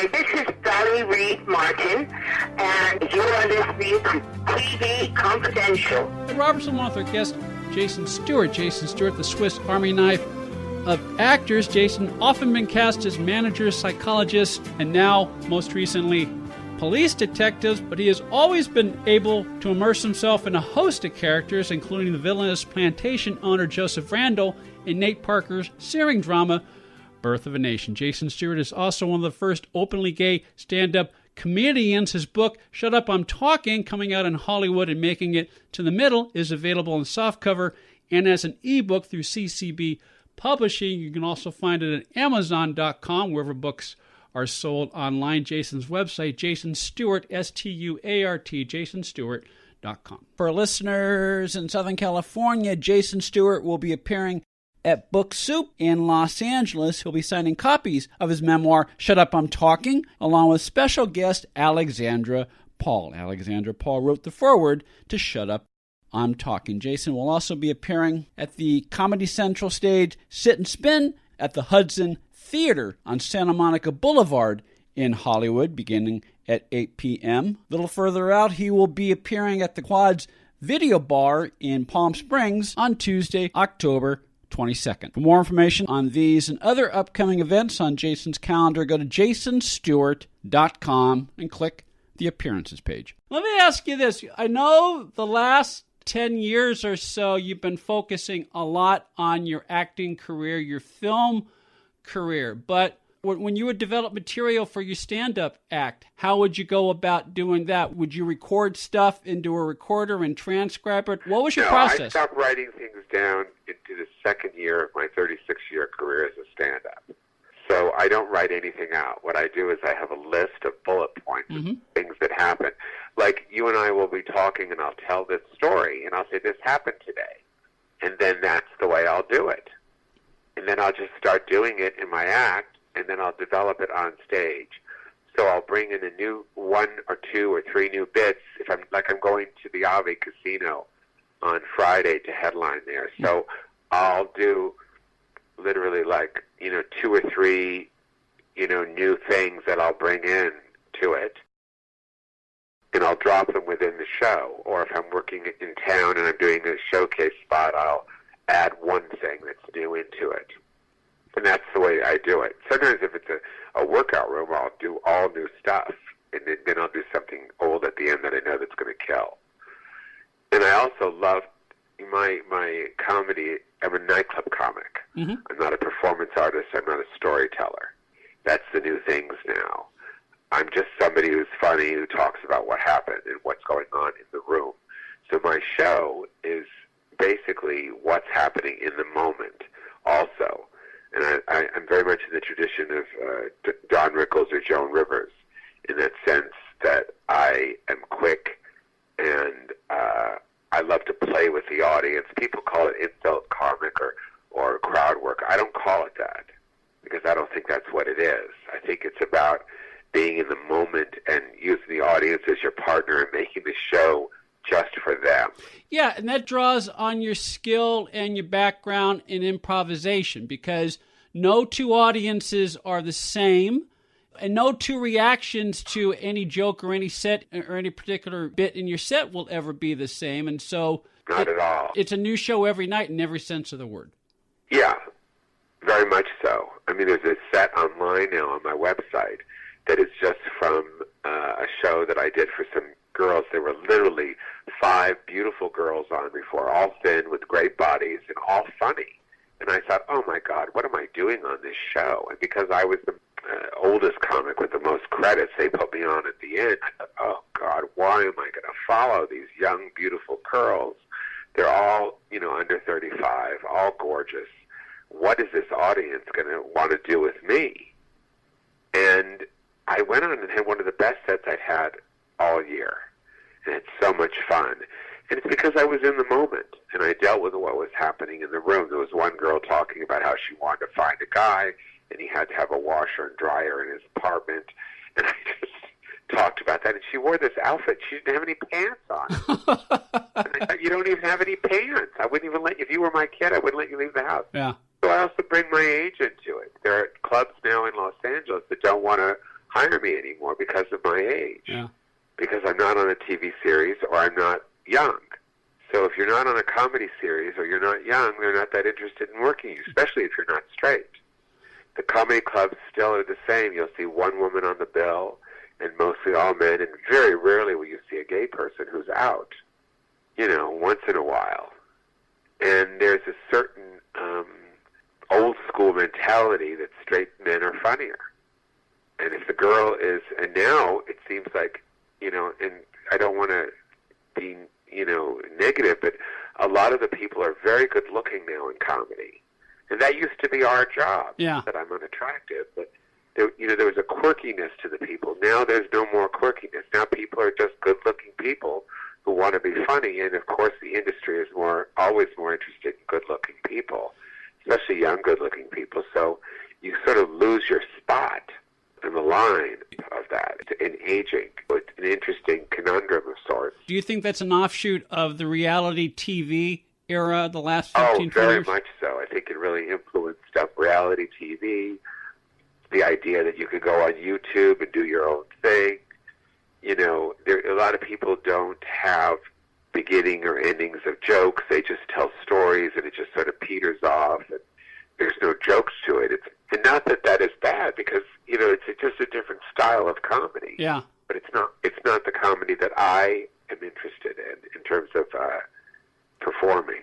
Hi, this is Dolly Reed Martin, and you are listening to TV Confidential. The Robertson author guest Jason Stuart. Jason Stuart, the Swiss Army knife of actors. Jason often been cast as managers, psychologists, and now, most recently, police detectives, but he has always been able to immerse himself in a host of characters, including the villainous plantation owner Joseph Randall in Nate Parker's searing drama, Birth of a Nation. Jason Stuart is also one of the first openly gay stand-up comedians. His book, Shut Up, I'm Talking, coming out in Hollywood and making it to the middle, is available in softcover and as an ebook through CCB Publishing. You can also find it at Amazon.com, wherever books are sold online. Jason's website, Jason Stuart, Stuart, jasonstewart.com. For listeners in Southern California, Jason Stuart will be appearing at Book Soup in Los Angeles. He'll be signing copies of his memoir, Shut Up, I'm Talking, along with special guest Alexandra Paul. Alexandra Paul wrote the foreword to Shut Up, I'm Talking. Jason will also be appearing at the Comedy Central stage Sit and Spin at the Hudson Theatre on Santa Monica Boulevard in Hollywood, beginning at 8 p.m. A little further out, he will be appearing at the Quad's Video Bar in Palm Springs on Tuesday, October 22nd. For more information on these and other upcoming events on Jason's calendar, go to jasonstewart.com and click the appearances page. Let me ask you this. I know the last 10 years or so you've been focusing a lot on your acting career, your film career, but when you would develop material for your stand-up act, how would you go about doing that? Would you record stuff into a recorder and transcribe it? What was your process? I stopped writing things down into the second year of my 36-year career as a stand-up. So I don't write anything out. What I do is I have a list of bullet points, things that happen. Like you and I will be talking and I'll tell this story and I'll say, this happened today. And then that's the way I'll do it. And then I'll just start doing it in my act. And then I'll develop it on stage. So I'll bring in a new 1 or 2 or 3 new bits. If I'm going to the Ave Casino on Friday to headline there. So I'll do literally 2 or 3, new things that I'll bring in to it. And I'll drop them within the show. Or if I'm working in town and I'm doing a showcase spot, I'll add one thing that's new into it. And that's the way I do it. Sometimes if it's a workout room, I'll do all new stuff. And then I'll do something old at the end that I know that's going to kill. And I also love my comedy. I'm a nightclub comic. I'm not a performance artist. I'm not a storyteller. That's the new things now. I'm just somebody who's funny, who talks about what happened and what's going on in the room. So my show is basically what's happening in the moment also. And I'm very much in the tradition of Don Rickles or Joan Rivers in that sense that I am quick and I love to play with the audience. People call it insult comic or crowd work. I don't call it that because I don't think that's what it is. I think it's about being in the moment and using the audience as your partner and making the show just for them. Yeah, and that draws on your skill and your background in improvisation because no two audiences are the same and no two reactions to any joke or any set or any particular bit in your set will ever be the same. And so not at all. It's a new show every night in every sense of the word. Yeah, very much so. I mean, there's a set online now on my website that is just from a show that I did for some girls. There were literally 5 beautiful girls on before, all thin with great bodies and all funny. And I thought, oh my God, what am I doing on this show? And because I was the oldest comic with the most credits, they put me on at the end. I thought, oh God, why am I going to follow these young, beautiful girls? They're all, under 35, all gorgeous. What is this audience going to want to do with me? And I went on and had one of the best sets I'd had all year. And it's so much fun. And it's because I was in the moment, and I dealt with what was happening in the room. There was one girl talking about how she wanted to find a guy, and he had to have a washer and dryer in his apartment. And I just talked about that. And she wore this outfit. She didn't have any pants on. And I thought, you don't even have any pants. I wouldn't even let you. If you were my kid, I wouldn't let you leave the house. Yeah. So I also bring my age into it. There are clubs now in Los Angeles that don't want to hire me anymore because of my age. Yeah. Because I'm not on a TV series or I'm not young. So if you're not on a comedy series or you're not young, they're not that interested in working you, especially if you're not straight. The comedy clubs still are the same. You'll see one woman on the bill and mostly all men, and very rarely will you see a gay person who's out, once in a while. And there's a certain old school mentality that straight men are funnier. And if the girl is, and now it seems like, and I don't want to be, negative, but a lot of the people are very good looking now in comedy. And that used to be our job, that I'm unattractive. But, there was a quirkiness to the people. Now there's no more quirkiness. Now people are just good looking people who want to be funny. And, of course, the industry is always more interested in good looking people, especially young good looking people. So you sort of lose your spot in the line of that in aging. It's an interesting conundrum of sorts. Do you think that's an offshoot of the reality TV era, the last 15, 20 years? Very much so. I think it really influenced reality TV, the idea that you could go on YouTube and do your own thing. A lot of people don't have beginning or endings of jokes. They just tell stories, and it just sort of peters off, and there's no jokes to it. And not that is bad, because it's just a different style of comedy. Yeah. But it's not the comedy that I am interested in terms of performing.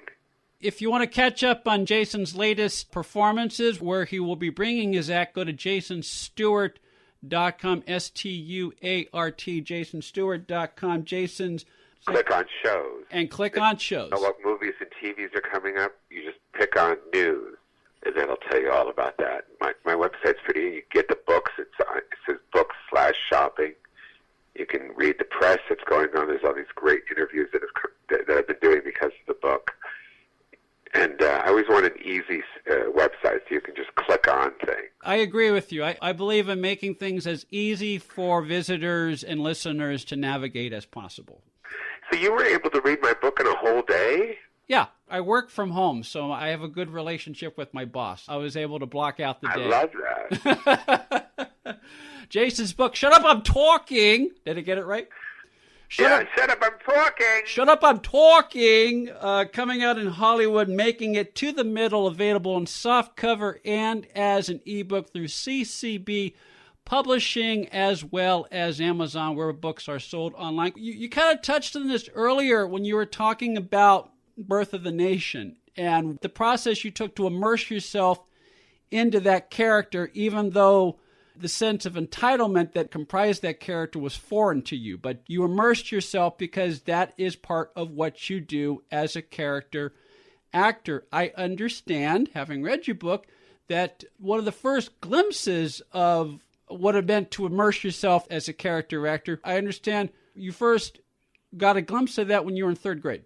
If you want to catch up on Jason's latest performances, where he will be bringing his act, go to jasonstuart.com, S-T-U-A-R-T, jasonstuart.com. Jason's... Click on shows. And click on shows. What movies and TVs are coming up, you just pick on news, and that'll tell you all about that. My website's pretty. You get the books. It says books/shopping. You can read the press that's going on. There's all these great interviews that I've been doing because of the book. And I always want an easy website so you can just click on things. I agree with you. I believe in making things as easy for visitors and listeners to navigate as possible. So you were able to read my book in a whole day? Yeah, I work from home, so I have a good relationship with my boss. I was able to block out the day. I love that. Jason's book, Shut Up, I'm Talking. Did I get it right? Shut up, I'm talking. Shut Up, I'm Talking. Coming out in Hollywood, making it to the middle, available in softcover and as an ebook through CCB Publishing, as well as Amazon, where books are sold online. You kind of touched on this earlier when you were talking about Birth of the Nation and the process you took to immerse yourself into that character, even though the sense of entitlement that comprised that character was foreign to you. But you immersed yourself because that is part of what you do as a character actor. I understand, having read your book, that one of the first glimpses of what it meant to immerse yourself as a character actor, I understand you first got a glimpse of that when you were in third grade.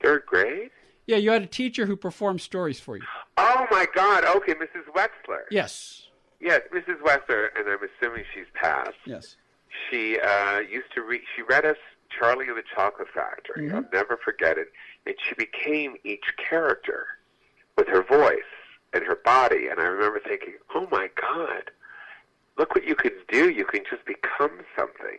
Third grade? Yeah, you had a teacher who performed stories for you. Oh, my God. Okay, Mrs. Wexler. Yes. Yes, Mrs. Wexler, and I'm assuming she's passed. Yes. She used to read, she read us Charlie and the Chocolate Factory. Mm-hmm. I'll never forget it. And she became each character with her voice and her body. And I remember thinking, oh, my God, look what you can do. You can just become something.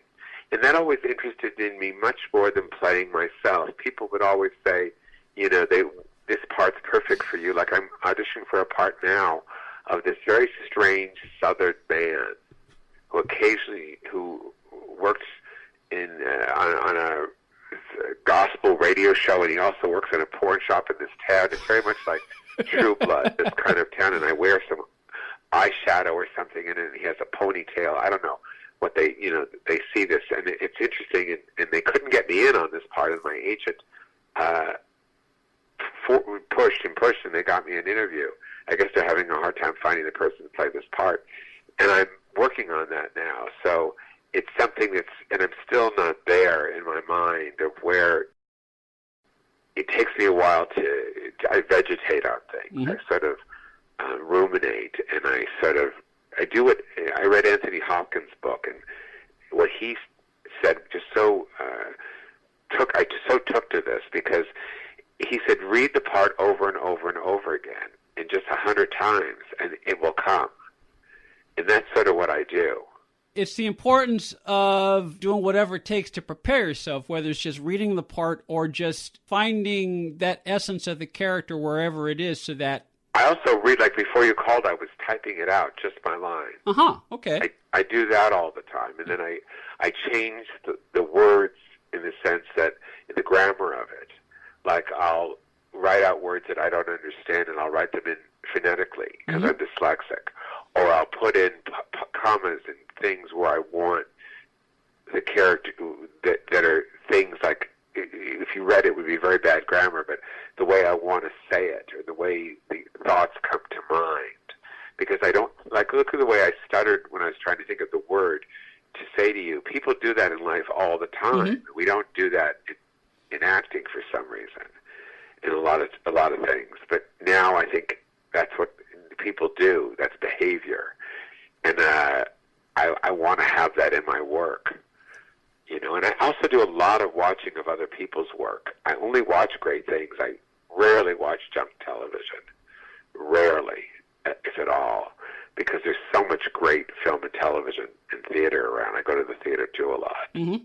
And that always interested in me much more than playing myself. People would always say, this part's perfect for you. Like I'm auditioning for a part now of this very strange Southern man who works on a gospel radio show, and he also works in a porn shop in this town. It's very much like True Blood, this kind of town, and I wear some eyeshadow or something, and he has a ponytail. I don't know what they see this, and it's interesting, and they couldn't get me in on this part, and my agent pushed, and they got me an interview. I guess they're having a hard time finding the person to play this part, and I'm working on that now. So it's something and I'm still not there in my mind of where it takes me a while I vegetate on things. Mm-hmm. I sort of ruminate, and I do it. I read Anthony Hopkins' book, and what he said just I took to this, because he said, read the part over and over and over again, and just 100 times, and it will come. And that's sort of what I do. it's the importance of doing whatever it takes to prepare yourself, whether it's just reading the part or just finding that essence of the character wherever it is so that... I also read, like before you called, I was typing it out, just my line. Uh-huh, okay. I do that all the time, and then I change the words in the sense that, in the grammar of it, like I'll write out words that I don't understand, and I'll write them in phonetically, because I'm dyslexic, or I'll put in commas and things where I want the character, that are things like, if you read it, it would be very bad grammar, but the way I want to say it, or the way the thoughts come to mind. Because I don't, like, look at the way I stuttered when I was trying to think of the word to say to you. People do that in life all the time. We don't do that in acting for some reason, in a lot of things. But now I think that's what people do. That's behavior. And I want to have that in my work. You know, and I also do a lot of watching of other people's work. I only watch great things. I rarely watch junk television. Rarely, if at all, because there's so much great film and television and theater around. I go to the theater, too, a lot.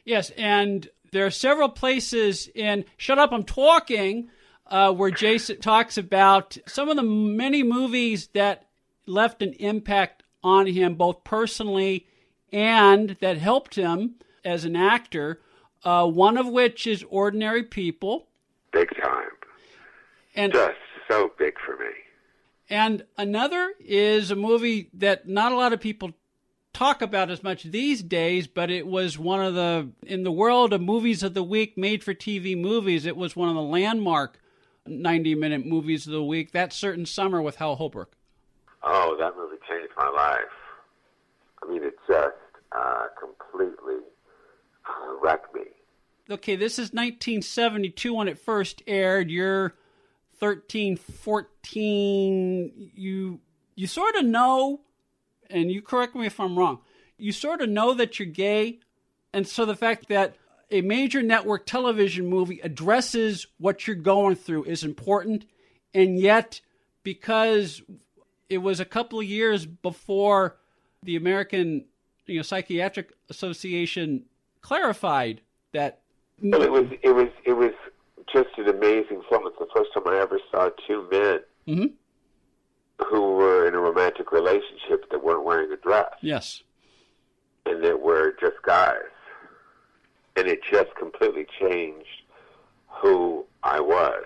Yes, and there are several places in Shut Up, I'm Talking, where Jason talks about some of the many movies that left an impact on him, both personally and that helped him as an actor, one of which is Ordinary People. Big time. And just so big for me. And another is a movie that not a lot of people talk about as much these days, but it was one of the, in the world of movies of the week, made-for-TV movies, it was one of the landmark 90-minute movies of the week, That Certain Summer with Hal Holbrook. Oh, that movie changed my life. I mean, it just completely wrecked me. Okay, this is 1972 when it first aired. You're 13, 14. You sort of know, and you correct me if I'm wrong, you sort of know that you're gay, and so the fact that a major network television movie addresses what you're going through is important, and yet, because it was a couple of years before the American Psychiatric Association clarified that... Well, it was just an amazing film. It's the first time I ever saw two men who were in a romantic relationship that weren't wearing a dress. Yes. And that were just guys. And it just completely changed who I was.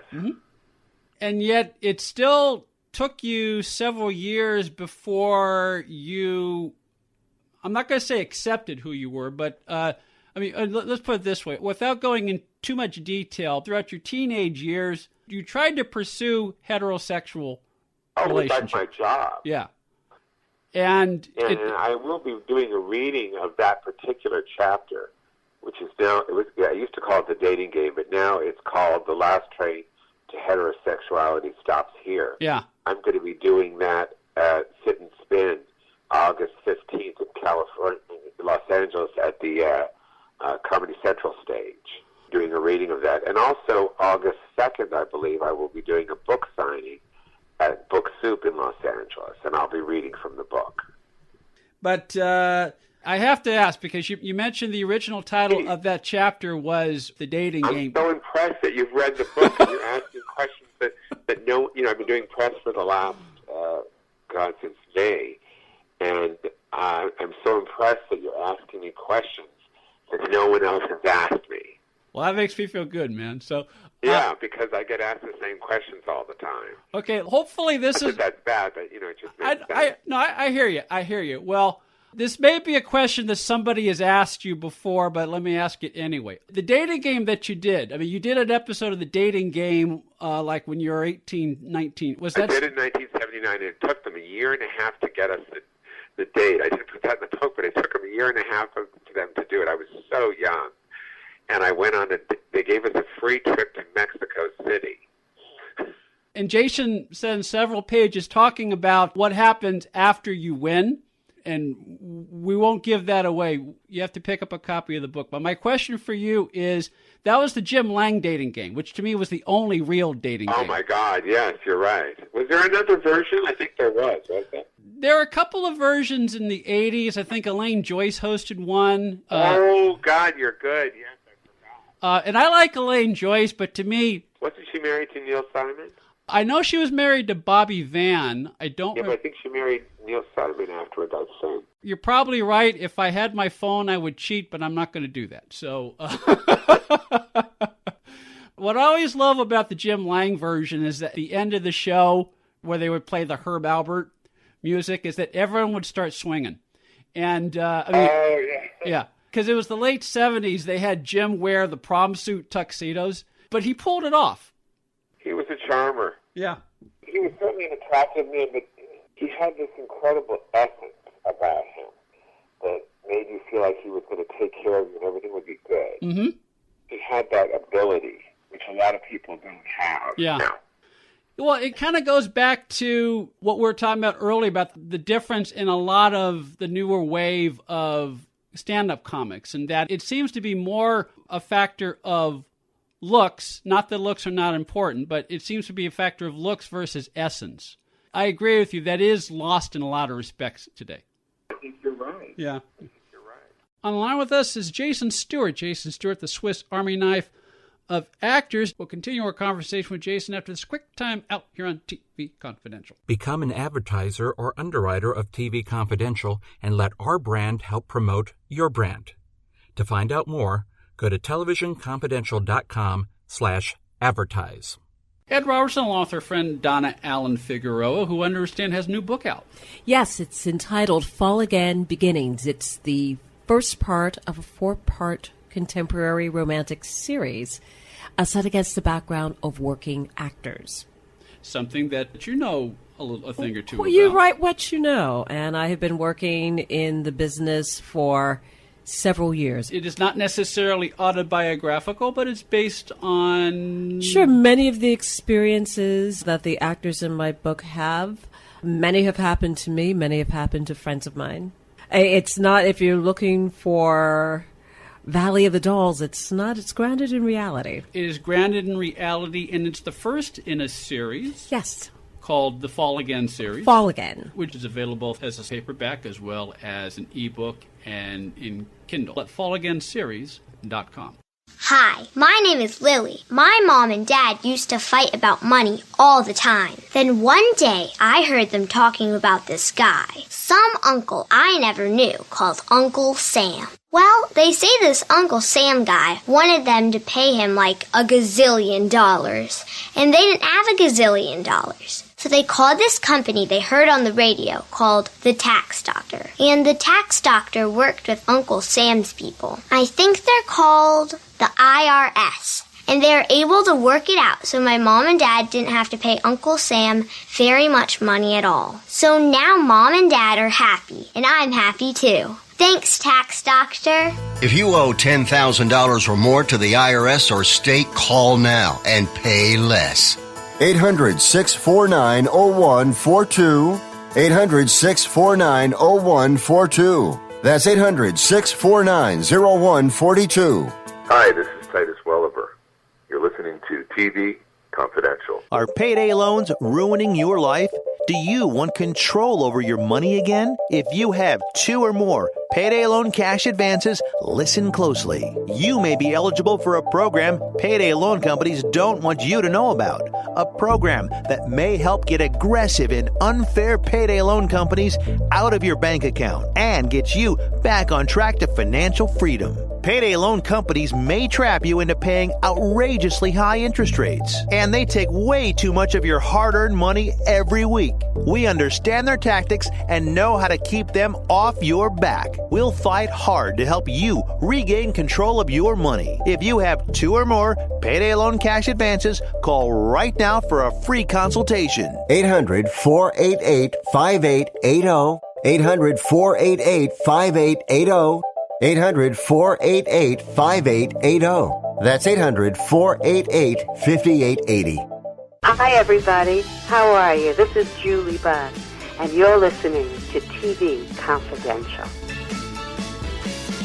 And yet it still took you several years before you, I'm not going to say accepted who you were, but let's put it this way. Without going in too much detail, throughout your teenage years, you tried to pursue heterosexual relationships. That's my job. Yeah. And I will be doing a reading of that particular chapter, which is now, I used to call it The Dating Game, but now it's called The Last Train to Heterosexuality Stops Here. Yeah. I'm going to be doing that at Sit and Spin August 15th in California, Los Angeles at the Comedy Central stage, doing a reading of that. And also August 2nd, I believe, I will be doing a book signing at Book Soup in Los Angeles, and I'll be reading from the book. But I have to ask, because you mentioned the original title of that chapter was The Dating Game. I'm so impressed that you've read the book and you're asking questions that no, I've been doing press for the last, since May, and I'm so impressed that you're asking me questions that no one else has asked me. Well, that makes me feel good, man. So yeah, because I get asked the same questions all the time. Okay, hopefully this is... That's bad, but, it just makes sense. I hear you. I hear you. Well, this may be a question that somebody has asked you before, but let me ask it anyway. The dating game that you did, you did an episode of the dating game like when you were 18, 19. I did it in 1979, and it took them a year and a half to get us the date. I didn't put that in the book, but it took them a year and a half for them to do it. I was so young. And I went on they gave us a free trip to Mexico City. And Jason sends several pages talking about what happens after you win. And we won't give that away. You have to pick up a copy of the book. But my question for you is, that was the Jim Lange dating game, which to me was the only real dating game. Oh, my God. Yes, you're right. Was there another version? I think there was, wasn't there? There are a couple of versions in the 80s. I think Elaine Joyce hosted one. Oh, God, you're good. Yes, I forgot. And I like Elaine Joyce, but to me... Wasn't she married to Neil Simon? I know she was married to Bobby Van. I don't... Yeah, but I think she married Neil Simon afterwards, I'd say. You're probably right. If I had my phone, I would cheat, but I'm not going to do that. So... What I always love about the Jim Lange version is that the end of the show, where they would play the Herb Alpert music, is that everyone would start swinging. And, yeah, because it was the late 70s. They had Jim wear the prom suit tuxedos, but he pulled it off. He was a charmer. Yeah. He was certainly an attractive man, but he had this incredible essence about him that made you feel like he was going to take care of you and everything would be good. Mm-hmm. He had that ability, which a lot of people don't have. Yeah. Now. Well, it kind of goes back to what we were talking about earlier about the difference in a lot of the newer wave of stand-up comics, and that it seems to be more a factor of looks. Not that looks are not important, but it seems to be a factor of looks versus essence. I agree with you. That is lost in a lot of respects today. I think you're right. Yeah. I think you're right. On the line with us is Jason Stuart. Jason Stuart, the Swiss Army knife of actors. We'll continue our conversation with Jason after this quick time out here on TV Confidential. Become an advertiser or underwriter of TV Confidential and let our brand help promote your brand. To find out more, go to televisionconfidential.com/advertise. Ed Robertson, along with her friend Donna Allen Figueroa, who I understand has a new book out. Yes, it's entitled Fall Again Beginnings. It's the first part of a 4-part contemporary romantic series set against the background of working actors. Something that you know a thing or two well, about. You write what you know, and I have been working in the business for several years. It is not necessarily autobiographical, but it's based on... Sure, many of the experiences that the actors in my book have, many have happened to me, many have happened to friends of mine. It's not, if you're looking for Valley of the Dolls, it's not, it's grounded in reality. It is grounded in reality, and it's the first in a series. Yes. Called the Fall Again series. Fall Again. Which is available as a paperback as well as an ebook and in Kindle at fallagainseries.com. Hi, my name is Lily. My mom and dad used to fight about money all the time. Then one day, I heard them talking about this guy, some uncle I never knew, called Uncle Sam. Well, they say this Uncle Sam guy wanted them to pay him like $1 gazillion, and they didn't have $1 gazillion. So they called this company they heard on the radio called the Tax Doctor. And the Tax Doctor worked with Uncle Sam's people. I think they're called the IRS. And they were able to work it out so my mom and dad didn't have to pay Uncle Sam very much money at all. So now mom and dad are happy, and I'm happy too. Thanks, Tax Doctor. If you owe $10,000 or more to the IRS or state, call now and pay less. 800-649-0142. 800-649-0142. That's 800-649-0142. Hi, this is Titus Welliver. You're listening to TV Confidential. Are payday loans ruining your life? Do you want control over your money again? If you have 2 or more payday loan cash advances, listen closely. You may be eligible for a program payday loan companies don't want you to know about. A program that may help get aggressive and unfair payday loan companies out of your bank account and get you back on track to financial freedom. Payday loan companies may trap you into paying outrageously high interest rates, and they take way too much of your hard-earned money every week. We understand their tactics and know how to keep them off your back. We'll fight hard to help you regain control of your money. If you have 2 or more payday loan cash advances, call right now for a free consultation. 800-488-5880. 800-488-5880. 800-488-5880. That's 800-488-5880. Hi, everybody. How are you? This is Julie Budd, and you're listening to TV Confidential.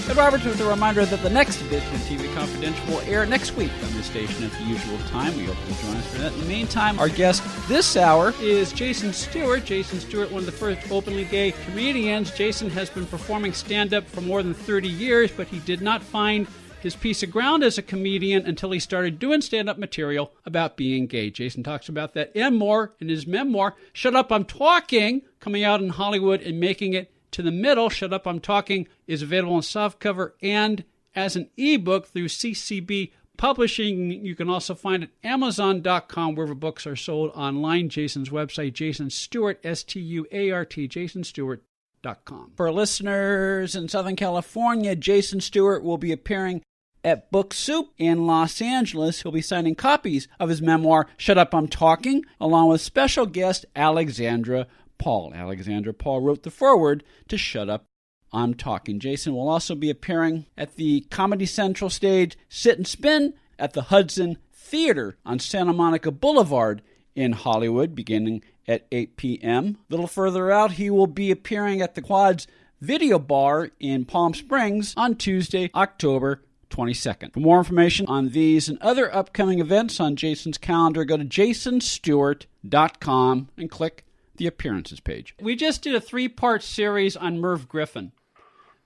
And Robert, with a reminder that the next edition of TV Confidential will air next week on this station at the usual time. We hope you'll join us for that. In the meantime, our guest this hour is Jason Stuart. Jason Stuart, one of the first openly gay comedians. Jason has been performing stand-up for more than 30 years, but he did not find his piece of ground as a comedian until he started doing stand-up material about being gay. Jason talks about that and more in his memoir, Shut Up, I'm Talking, coming out in Hollywood and making it to the middle. Shut Up, I'm Talking is available in softcover and as an ebook through CCB Publishing. You can also find it at Amazon.com, wherever books are sold online. Jason's website, Jason Stuart, Stuart, JasonStewart.com. For listeners in Southern California, Jason Stuart will be appearing at Book Soup in Los Angeles. He'll be signing copies of his memoir, Shut Up, I'm Talking, along with special guest Alexandra Paul. Alexandra Paul wrote the foreword to Shut Up, I'm Talking. Jason will also be appearing at the Comedy Central stage Sit and Spin at the Hudson Theatre on Santa Monica Boulevard in Hollywood, beginning at 8 p.m. A little further out, he will be appearing at the Quad's Video Bar in Palm Springs on Tuesday, October 22nd. For more information on these and other upcoming events on Jason's calendar, go to jasonstewart.com and click the appearances page. We just did a 3-part series on Merv Griffin.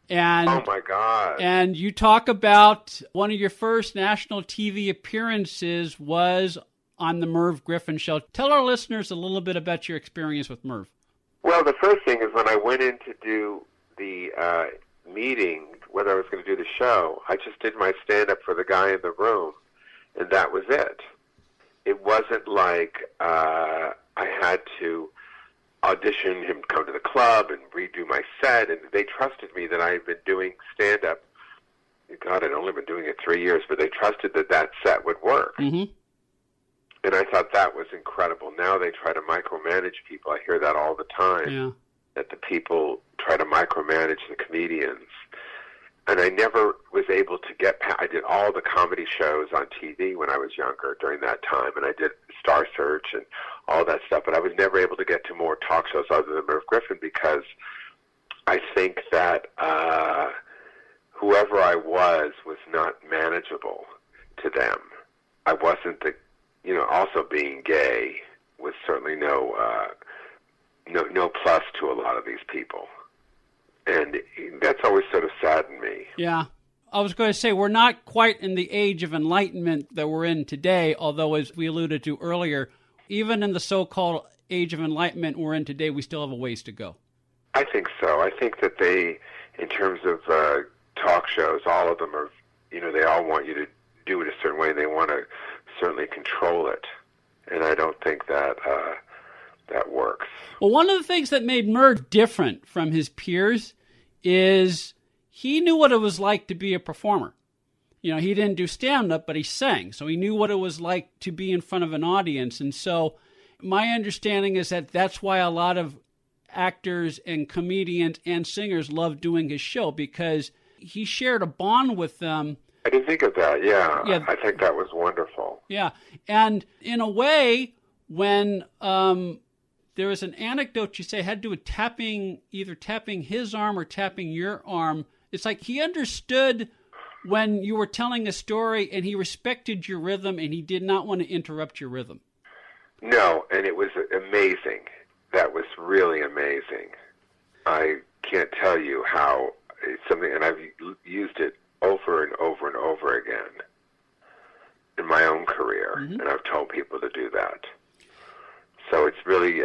And, oh my God. And you talk about one of your first national TV appearances was on the Merv Griffin Show. Tell our listeners a little bit about your experience with Merv. Well, the first thing is when I went in to do the meeting, whether I was going to do the show, I just did my stand-up for the guy in the room, and that was it. It wasn't like I had to audition him, come to the club, and redo my set, and they trusted me that I had been doing stand-up. God, I'd only been doing it 3 years, but they trusted that that set would work. Mm-hmm. And I thought that was incredible. Now they try to micromanage people. I hear that all the time, that the people try to micromanage the comedians. And I never was able to get past. I did all the comedy shows on TV when I was younger during that time, and I did Star Search and all that stuff, but I was never able to get to more talk shows other than Merv Griffin because I think that whoever I was not manageable to them. I wasn't the, also being gay was certainly no plus to a lot of these people. And that's always sort of saddened me. Yeah. I was going to say, we're not quite in the age of enlightenment that we're in today, although, as we alluded to earlier, even in the so-called age of enlightenment we're in today, we still have a ways to go. I think so. I think that they, in terms of talk shows, all of them are, they all want you to do it a certain way. They want to certainly control it. And I don't think that that works. Well, one of the things that made Merv different from his peers is he knew what it was like to be a performer. He didn't do stand-up, but he sang. So he knew what it was like to be in front of an audience. And so my understanding is that that's why a lot of actors and comedians and singers love doing his show, because he shared a bond with them. I didn't think of that, yeah. I think that was wonderful. Yeah. And in a way, when there was an anecdote you say had to do with either tapping his arm or tapping your arm, it's like he understood when you were telling a story and he respected your rhythm and he did not want to interrupt your rhythm. No, and it was amazing. That was really amazing. I can't tell you how it's something, and I've used it over and over and over again in my own career, and I've told people to do that. So it's really,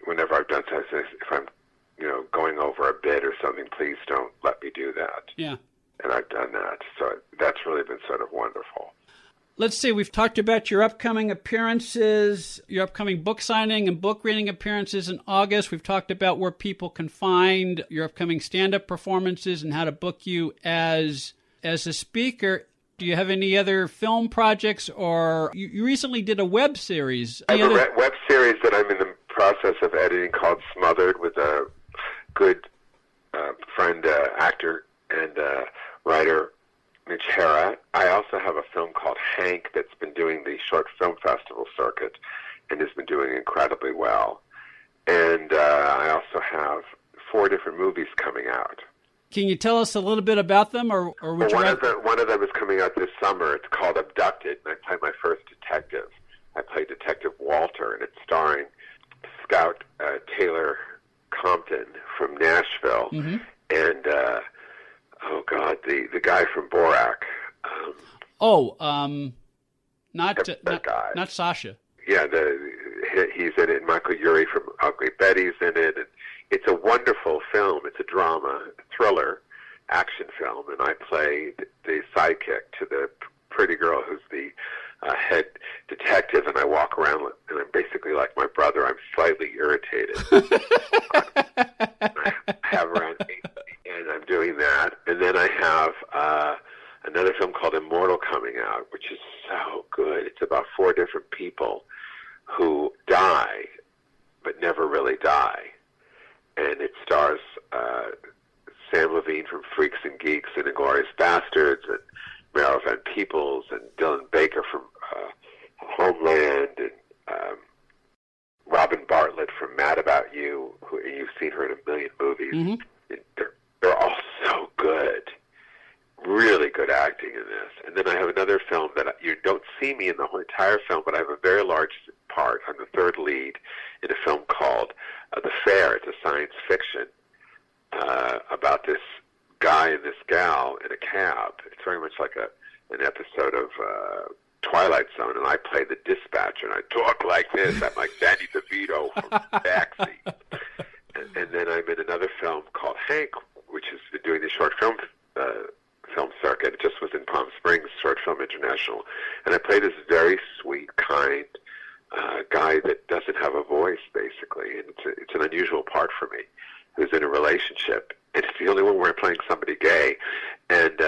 whenever I've done something, if I'm, going over a bit or something, please don't let me do that. Yeah. And I've done that. So that's really been sort of wonderful. Let's see, we've talked about your upcoming appearances, your upcoming book signing and book reading appearances in August. We've talked about where people can find your upcoming stand-up performances and how to book you as a speaker. Do you have any other film projects, or you recently did a web series? I have a web series that I'm in the process of editing called Smothered with a good friend, actor and writer, Mitch Hara. I also have a film called Hank that's been doing the short film festival circuit and has been doing incredibly well. And I also have 4 different movies coming out Can you tell us a little bit about them, or would one of them is coming out this summer. It's called Abducted, and I play my first detective. I play Detective Walter, and it's starring Scout Taylor Compton from Nashville, and the guy from Borak. Not Sasha. Yeah, he's in it. Michael Urie from Ugly Betty's in it, and it's a wonderful film. It's a drama, thriller, action film, and I play the sidekick to the pretty girl who's the head detective, and I walk around and I'm basically like my brother. I'm slightly irritated. I have around 8, and I'm doing that. And then I have another film called Immortal coming out, which is so good. It's about 4 different people who die, but never really die. And it stars Sam Levine from Freaks and Geeks and Inglourious Bastards, and Meryl Van Peebles, and Dylan Baker from Homeland, and Robin Bartlett from Mad About You, who you've seen her in a million movies. They're all so good. Really good acting in this. And then I have another film that you don't see me in the whole entire film, but I have a very large part. I'm the third lead in a film called The Fair. It's a science fiction about this guy and this gal in a cab. It's very much like an episode of Twilight Zone, and I play the dispatcher, and I talk like this. I'm like Danny DeVito from Backseat. And then I'm in another film called Hank, which has been doing the short film circuit. It just was in Palm Springs, Short Film International. And I play this very sweet, kind guy that doesn't have a voice, basically. And it's an unusual part for me, who's in a relationship. And it's the only one where I'm playing somebody gay. And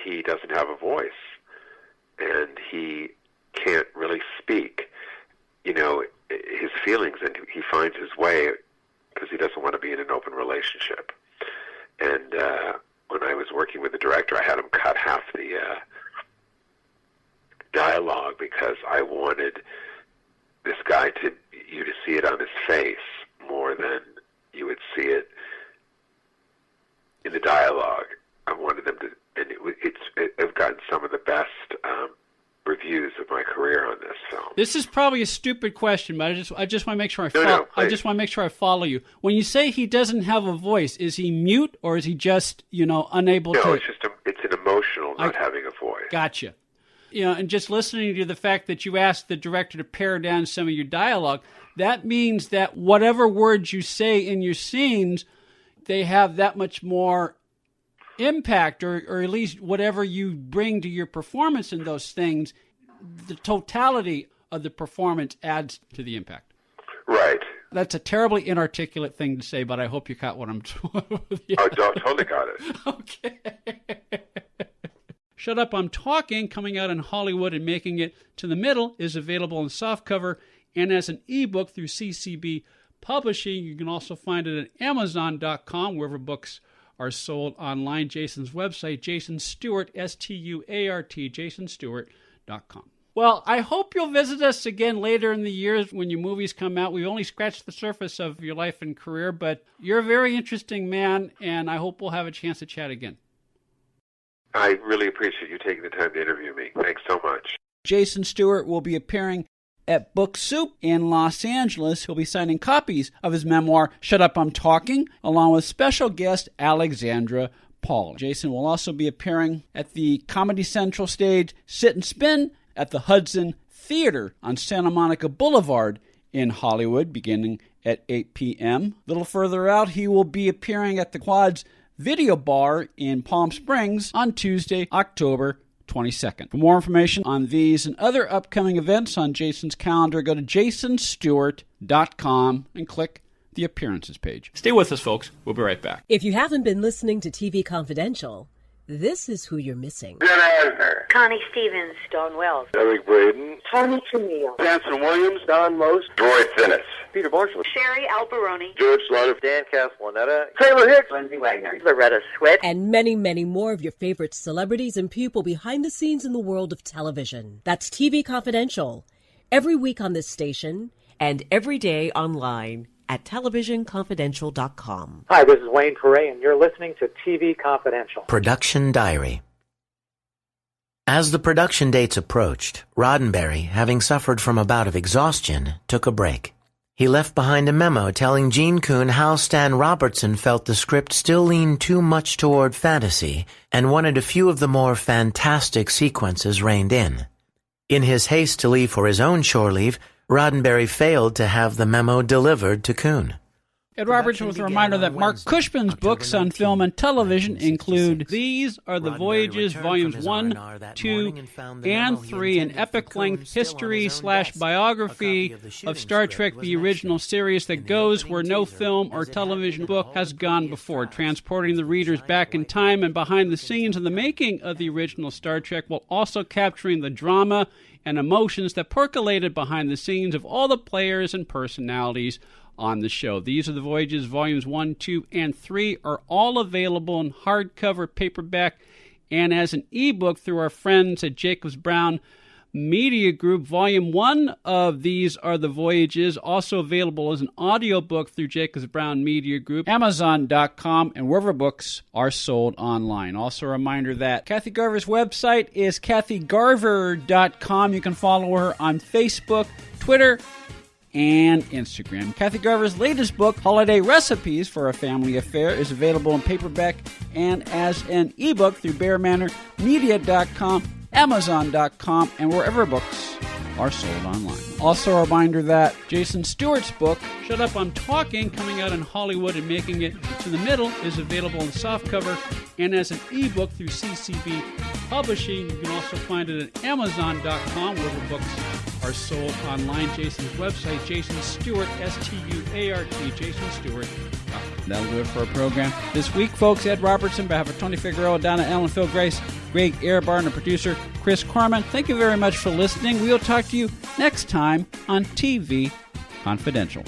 he doesn't have a voice. And he can't really speak, his feelings. And he finds his way because he doesn't want to be in an open relationship. And when I was working with the director, I had him cut half the dialogue because I wanted this guy you to see it on his face more than you would see it in the dialogue. I wanted them to, and I've gotten some of the best reviews of my career on this film. This is probably a stupid question, but I just want to make sure I just want to make sure I follow you. When you say he doesn't have a voice, is he mute or is he just unable to? No, it's an emotional not having a voice. Gotcha. And just listening to the fact that you asked the director to pare down some of your dialogue, that means that whatever words you say in your scenes, they have that much more impact, or at least whatever you bring to your performance in those things, the totality of the performance adds to the impact. Right. That's a terribly inarticulate thing to say, but I hope you caught what I'm yeah. Oh, totally got it. Okay. Shut Up, I'm Talking, coming out in Hollywood and making it to the middle, is available in softcover and as an ebook through CCB Publishing. You can also find it at Amazon.com, wherever books are sold online. Jason's website, Jason Stuart, Stuart, jasonstewart.com. Well, I hope you'll visit us again later in the year when your movies come out. We've only scratched the surface of your life and career, but you're a very interesting man, and I hope we'll have a chance to chat again. I really appreciate you taking the time to interview me. Thanks so much. Jason Stuart will be appearing at Book Soup in Los Angeles. He'll be signing copies of his memoir, Shut Up, I'm Talking, along with special guest Alexandra Paul. Jason will also be appearing at the Comedy Central stage Sit and Spin at the Hudson Theatre on Santa Monica Boulevard in Hollywood, beginning at 8 p.m. A little further out, he will be appearing at the Quad's Video Bar in Palm Springs on Tuesday, October 22nd. For more information on these and other upcoming events on Jason's calendar, go to jasonstewart.com and click the appearances page. Stay with us, folks. We'll be right back. If you haven't been listening to TV Confidential, this is who you're missing. Connie Stevens, Dawn Wells, Eric Braden, Tony Camille, Danson Williams, Don Most, Troy Finnis, Peter Marshall, Sherry Alberoni, George Slaughter, Dan Castellaneta, Taylor Hicks, Lindsay Wagner, Loretta Swett, and many, many more of your favorite celebrities and people behind the scenes in the world of television. That's TV Confidential. Every week on this station, and every day online at televisionconfidential.com. Hi, this is Wayne Perret, and you're listening to TV Confidential. Production Diary. As the production dates approached, Roddenberry, having suffered from a bout of exhaustion, took a break. He left behind a memo telling Gene Coon how Stan Robertson felt the script still leaned too much toward fantasy and wanted a few of the more fantastic sequences reined in. In his haste to leave for his own shore leave, Roddenberry failed to have the memo delivered to Coon. Ed Robertson with a reminder that Mark Cushman's books on film and television include These Are the Voyages, Volumes 1, 2, and 3, an epic-length history/biography of Star Trek, the original series that goes where no film or television book has gone before, transporting the readers back in time and behind the scenes of the making of the original Star Trek, while also capturing the drama and emotions that percolated behind the scenes of all the players and personalities on the show. These Are the Voyages, Volumes 1, 2, and 3 are all available in hardcover, paperback, and as an ebook through our friends at Jacobs Brown Media Group. Volume 1 of These Are the Voyages also available as an audiobook through Jacobs Brown Media Group, Amazon.com, and wherever books are sold online. Also a reminder that Kathy Garver's website is kathygarver.com. You can follow her on Facebook, Twitter, and Instagram. Kathy Garver's latest book, Holiday Recipes for a Family Affair, is available in paperback and as an ebook through bearmanormedia.com, Amazon.com, and wherever books are sold online. Also a reminder that Jason Stewart's book, Shut Up, I'm Talking, coming out in Hollywood and making it to the middle, is available in softcover and as an ebook through CCB Publishing. You can also find it at Amazon.com, wherever books are sold online. Jason's website, Jason Stuart, Stuart, jasonstewart.com. That'll do it for our program this week, folks. Ed Robertson, on behalf of Tony Figueroa, Donna Ellen, Phil Grace, Greg Ehrbar, and producer Chris Corman, thank you very much for listening. We'll talk to you next time on TV Confidential.